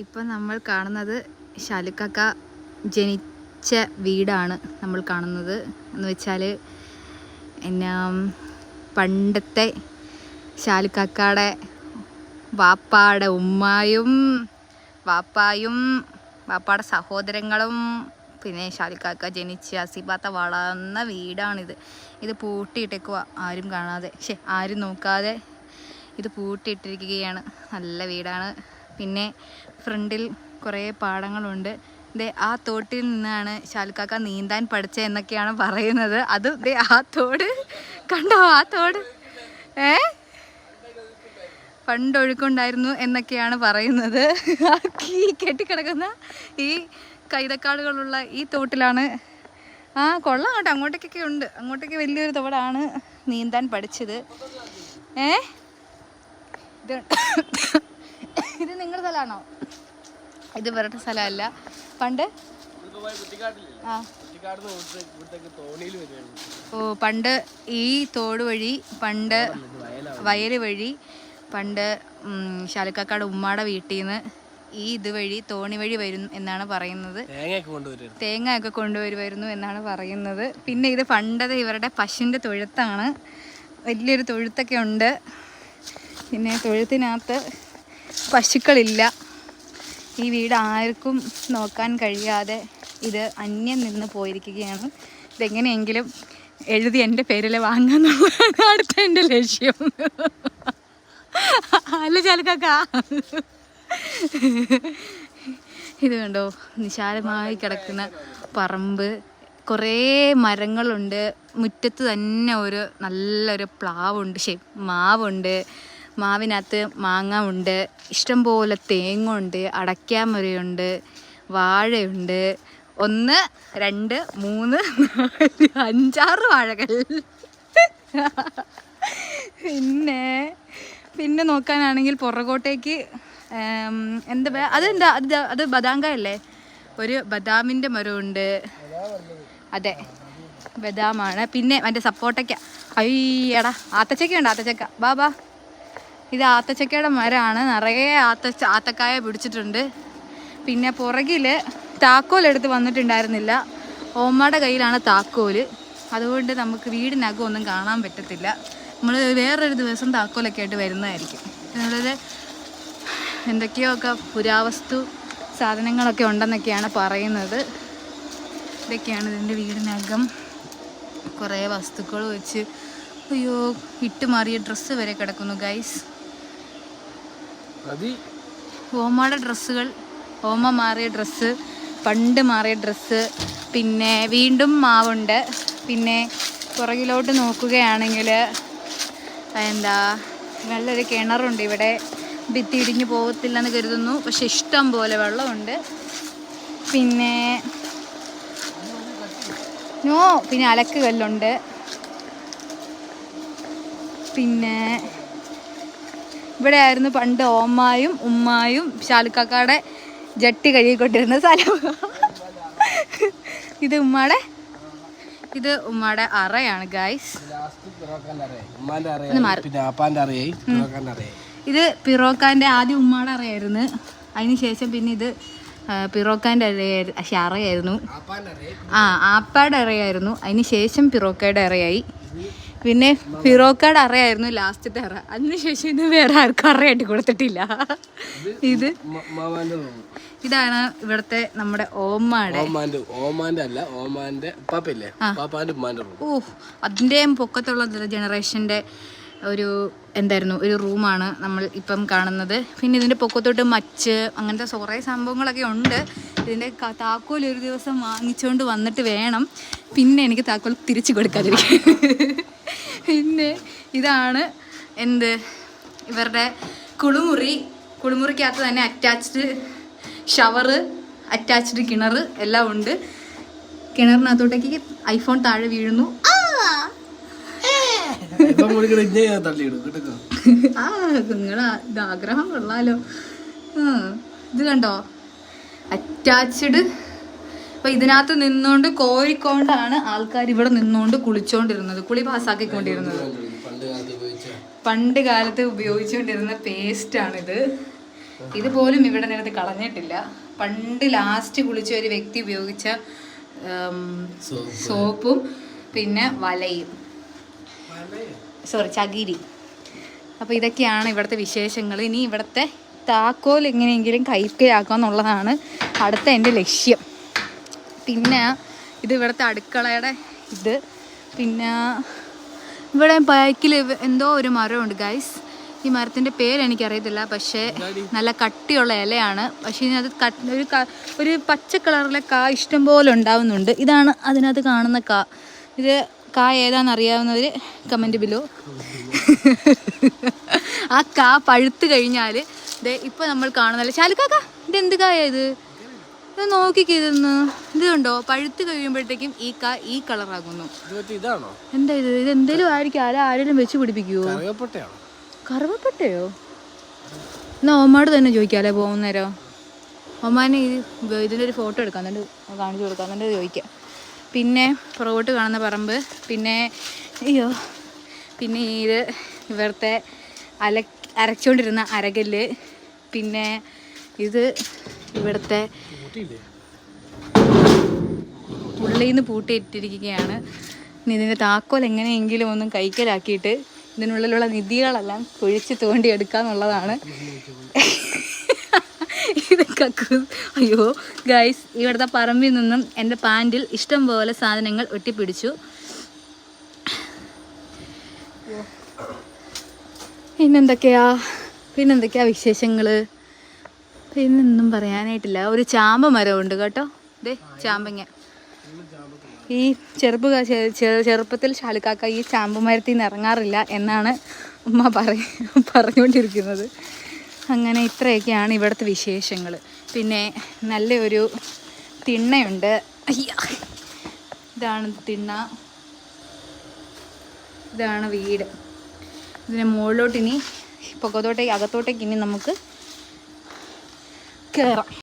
ഇപ്പം നമ്മൾ കാണുന്നത് ശാലുക്കാക്ക ജനിച്ച വീടാണ് നമ്മൾ കാണുന്നത്. എന്ന് വെച്ചാൽ എന്നാ പണ്ടത്തെ ശാലുക്കാക്കയുടെ വാപ്പായുടെ ഉമ്മായും വാപ്പായുടെ സഹോദരങ്ങളും പിന്നെ ശാലുക്കാക്ക ജനിച്ച് അസിബാത്ത വളർന്ന വീടാണിത്. ഇത് പൂട്ടിയിട്ടേക്കുക, ആരും കാണാതെ ആരും നോക്കാതെ ഇത് പൂട്ടിയിട്ടിരിക്കുകയാണ്. നല്ല വീടാണ്. പിന്നെ ഫ്രണ്ടിൽ കുറേ പാടങ്ങളുണ്ട്. ആ തോട്ടിൽ നിന്നാണ് ശാലുക്കാക്ക നീന്താൻ പഠിച്ചത് എന്നൊക്കെയാണ് പറയുന്നത്. അത് ആ തോട് കണ്ടോ, ആ തോട് പണ്ടൊഴുക്കുണ്ടായിരുന്നു എന്നൊക്കെയാണ് പറയുന്നത്. ഈ കെട്ടിക്കിടക്കുന്ന ഈ കൈതക്കാടുകളുള്ള ഈ തോട്ടിലാണ്. കൊള്ളാം കേട്ടോ, അങ്ങോട്ടേക്കൊക്കെ ഉണ്ട്. അങ്ങോട്ടേക്ക് വലിയൊരു തോടാണ് നീന്താൻ പഠിച്ചത്. ഇത് നിങ്ങളുടെ സ്ഥലമാണോ? ഇത് വേറെ സ്ഥലമല്ല. പണ്ട് പണ്ട് ഈ തോട് വഴി, പണ്ട് വയൽ വഴി, പണ്ട് ശാലുക്കാക്കയുടെ ഉമ്മാടെ വീട്ടിൽ നിന്ന് ഈ ഇതുവഴി തോണി വഴി വരും എന്നാണ് പറയുന്നത്. തേങ്ങയൊക്കെ കൊണ്ടുവരുമായിരുന്നു എന്നാണ് പറയുന്നത്. പിന്നെ ഇത് പണ്ടത് ഇവരുടെ പശുവിൻ്റെ തൊഴുത്താണ്. വലിയൊരു തൊഴുത്തൊക്കെ ഉണ്ട്. പിന്നെ തൊഴുത്തിനകത്ത് പശുക്കളില്ല. ഈ വീട് ആർക്കും നോക്കാൻ കഴിയാതെ ഇത് അന്യം നിന്ന് പോയിരിക്കുകയാണ്. ഇതെങ്ങനെയെങ്കിലും എഴുതി എൻ്റെ പേരിൽ വാങ്ങാന്നുള്ളതാണ് അടുത്ത എൻ്റെ ലക്ഷ്യം. അല്ല ശാലുക്കാക്ക, ഇത് കണ്ടോ, വിശാലമായി കിടക്കുന്ന പറമ്പ്, കുറേ മരങ്ങളുണ്ട്. മുറ്റത്ത് തന്നെ ഒരു നല്ലൊരു പ്ലാവുണ്ട്, മാവുണ്ട്. മാവിനകത്ത് മാങ്ങ ഉണ്ട്, ഇഷ്ടംപോലെ തേങ്ങ ഉണ്ട്, അടയ്ക്കാമരയുണ്ട്, വാഴയുണ്ട്. 1, 2, 3, 4, 5, 6 വാഴകൾ. പിന്നെ നോക്കാനാണെങ്കിൽ പുറകോട്ടേക്ക് അത് ബദാംകായല്ലേ, ഒരു ബദാമിൻ്റെ മരമുണ്ട്. അതെ, ബദാമാണ്. പിന്നെ മറ്റേ സപ്പോട്ടയ്ക്ക. അയ്യടാ, ആത്തച്ചക്കയുണ്ട്, ആത്തച്ചക്ക. ബാബാ, ഇത് ആത്തച്ചക്കയുടെ മരമാണ്. നിറയെ ആത്തക്കായ പിടിച്ചിട്ടുണ്ട്. പിന്നെ പുറകിൽ താക്കോലെടുത്ത് വന്നിട്ടുണ്ടായിരുന്നില്ല. ഓമ്മയുടെ കയ്യിലാണ് താക്കോല്. അതുകൊണ്ട് നമുക്ക് വീടിനകം ഒന്നും കാണാൻ പറ്റത്തില്ല. നമ്മൾ വേറൊരു ദിവസം താക്കോലൊക്കെ ആയിട്ട് വരുന്നതായിരിക്കും. എന്നുള്ളത് എന്തൊക്കെയൊക്കെ പുരാവസ്തു സാധനങ്ങളൊക്കെ ഉണ്ടെന്നൊക്കെയാണ് പറയുന്നത്. ഇതൊക്കെയാണ് ഇതിൻ്റെ വീടിനകം. കുറേ വസ്തുക്കൾ വെച്ച്, അയ്യോ, ഇട്ടുമാറിയ ഡ്രസ്സ് വരെ കിടക്കുന്നു ഗൈസ്. ഓമ്മയുടെ ഡ്രസ്സുകൾ, ഓമ്മ മാറിയ ഡ്രസ്സ്, പണ്ട് മാറിയ ഡ്രസ്സ്. പിന്നെ വീണ്ടും മാവുണ്ട്. പിന്നെ പുറകിലോട്ട് നോക്കുകയാണെങ്കിൽ നല്ലൊരു കിണറുണ്ട് ഇവിടെ. ഭിത്തി ഇടിഞ്ഞു പോകത്തില്ലെന്ന് കരുതുന്നു, പക്ഷെ ഇഷ്ടം പോലെ വെള്ളമുണ്ട്. പിന്നെ പിന്നെ അലക്ക് കല്ലുണ്ട്. പിന്നെ ഇവിടെ ആയിരുന്നു പണ്ട് ഓമ്മായും ഉമ്മായും ശാലുക്കാക്കയുടെ ജട്ടി കഴുകിക്കൊണ്ടിരുന്ന സ്ഥലം. ഇത് ഉമ്മാടെ അറയാണ് ഗൈസ്. ഇത് പിറോക്കാൻ്റെ ആദ്യം ഉമ്മാടെ അറയായിരുന്നു. അതിന് ശേഷം പിന്നെ ഇത് പിറോക്കാൻ്റെ അറയായിരുന്നു. ആപ്പായുടെ അറയായിരുന്നു. അതിന് ശേഷം പിറോക്കയുടെ അറയായി. പിന്നെ പിറോക്കയുടെ അറയായിരുന്നു ലാസ്റ്റത്തെ അറ. അതിനുശേഷം ഇത് വേറെ ആർക്കും അറയായിട്ട് കൊടുത്തിട്ടില്ല. ഇതാണ് ഇവിടുത്തെ നമ്മുടെ അതിൻ്റെയും പൊക്കത്തുള്ള ജനറേഷൻ്റെ ഒരു ഒരു റൂമാണ് നമ്മൾ ഇപ്പം കാണുന്നത്. പിന്നെ ഇതിൻ്റെ പൊക്കത്തോട്ട് മച്ച്, അങ്ങനത്തെ കുറേ സംഭവങ്ങളൊക്കെ ഉണ്ട്. ഇതിൻ്റെ താക്കോൽ ഒരു ദിവസം വാങ്ങിച്ചുകൊണ്ട് വന്നിട്ട് വേണം പിന്നെ എനിക്ക് താക്കോൽ തിരിച്ചു കൊടുക്കാതിരിക്കും. പിന്നെ ഇതാണ് ഇവരുടെ കുളിമുറിക്കകത്ത് തന്നെ അറ്റാച്ച്ഡ് ഷവറ്, അറ്റാച്ച്ഡ് കിണർ എല്ലാം ഉണ്ട്. കിണറിനകത്തോട്ടേക്ക് ഐഫോൺ താഴെ വീഴുന്നു. നിങ്ങളെ ഇത് ആഗ്രഹം കൊള്ളാലോ. ഇത് കണ്ടോ, അറ്റാച്ച്ഡ്. അപ്പൊ ഇതിനകത്ത് നിന്നുകൊണ്ട് കോരിക്കൊണ്ടാണ് ആൾക്കാർ ഇവിടെ നിന്നുകൊണ്ട് കുളിച്ചോണ്ടിരുന്നത്, കുളി പാസ്സാക്കിക്കൊണ്ടിരുന്നത്. പണ്ട് കാലത്ത് ഉപയോഗിച്ചുകൊണ്ടിരുന്ന പേസ്റ്റാണിത്. ഇതുപോലും ഇവിടെ നിരത്ത് കളഞ്ഞിട്ടില്ല. പണ്ട് ലാസ്റ്റ് കുളിച്ച ഒരു വ്യക്തി ഉപയോഗിച്ച സോപ്പും പിന്നെ വലയും, ചകിരി. അപ്പോൾ ഇതൊക്കെയാണ് ഇവിടുത്തെ വിശേഷങ്ങൾ. ഇനി ഇവിടുത്തെ താക്കോൽ എങ്ങനെയെങ്കിലും കൈക്കലാക്കുക എന്നുള്ളതാണ് അടുത്ത എൻ്റെ ലക്ഷ്യം. പിന്നെ ഇത് ഇവിടുത്തെ അടുക്കളയുടെ ഇത്. പിന്നെ ഇവിടെ ബാക്കിൽ എന്തോ ഒരു മരമുണ്ട് ഗൈസ്. ഈ മരത്തിൻ്റെ പേരെനിക്കറിയത്തില്ല, പക്ഷേ നല്ല കട്ടിയുള്ള ഇലയാണ്. പക്ഷേ ഇതിനകത്ത് ഒരു പച്ച കളറിലെ കാ ഇഷ്ടം പോലെ ഉണ്ടാവുന്നുണ്ട്. ഇതാണ് അതിനകത്ത് കാണുന്ന കാ. ഇത് കാ ഏതാണെന്ന് അറിയാവുന്നവർ കമൻറ്റ് ബിലോ. ആ കാ പഴുത്ത് കഴിഞ്ഞാൽ ഇപ്പോൾ നമ്മൾ കാണുന്നല്ല. ശാലുക്കാക്ക, ഇതെന്ത് കായ ഇത്? ഇത് നോക്കിക്കിതെന്ന്. ഇതുണ്ടോ, പഴുത്ത് കഴിയുമ്പോഴത്തേക്കും ഈ കളറാകുന്നു. എന്താ ഇത്? ഇതെന്തേലും ആയിരിക്കും. ആരെങ്കിലും വെച്ച് പിടിപ്പിക്കുവോ? കറുവപ്പട്ടയോ? എന്നാ ഒമ്മാട് തന്നെ ചോദിക്കാമല്ലേ പോകുന്നേരം. ഒമ്മാനെ ഇതിൻ്റെ ഒരു ഫോട്ടോ എടുക്കാം, എന്നിട്ട് കാണിച്ചു കൊടുക്കാം, എന്നിട്ട് ചോദിക്കാം. പിന്നെ പുറകോട്ട് കാണുന്ന പറമ്പ്. പിന്നെ പിന്നെ ഇത് ഇവിടുത്തെ അരച്ചുകൊണ്ടിരുന്ന അരകല്ല്. പിന്നെ ഇത് ഇവിടുത്തെ ഉള്ളിൽ നിന്ന് പൂട്ടിയിട്ടിരിക്കുകയാണ്. ഇനി ഇതിൻ്റെ താക്കോൽ എങ്ങനെയെങ്കിലും ഒന്നും കൈക്കലാക്കിയിട്ട് ഇതിനുള്ളിലുള്ള നിധികളെല്ലാം കുഴിച്ച് തോണ്ടിയെടുക്കുക എന്നുള്ളതാണ്. ഇതൊക്കെ അയ്യോ ഗൈസ്, ഇവിടുത്തെ പറമ്പിൽ നിന്നും എൻ്റെ പാൻറ്റിൽ ഇഷ്ടം പോലെ സാധനങ്ങൾ ഒട്ടിപ്പിടിച്ചു. പിന്നെന്തൊക്കെയാ വിശേഷങ്ങൾ? പിന്നൊന്നും പറയാനായിട്ടില്ല. ഒരു ചാമ്പ മരമുണ്ട് കേട്ടോ. ചാമ്പങ്ങ. ഈ ചെറുപ്പത്തിൽ ശാലുക്കാക്ക ഈ ചാമ്പ മരത്തിൽ നിന്ന് ഇറങ്ങാറില്ല എന്നാണ് ഉമ്മ പറഞ്ഞുകൊണ്ടിരിക്കുന്നത്. അങ്ങനെ ഇത്രയൊക്കെയാണ് ഇവിടുത്തെ വിശേഷങ്ങൾ. പിന്നെ നല്ലൊരു തിണ്ണയുണ്ട്. ഇതാണ് തിണ്ണ. ഇതാണ് വീട്. ഇതിന് മുകളിലോട്ട് ഇനി അകത്തോട്ടേക്ക് ഇനി നമുക്ക് കയറാം.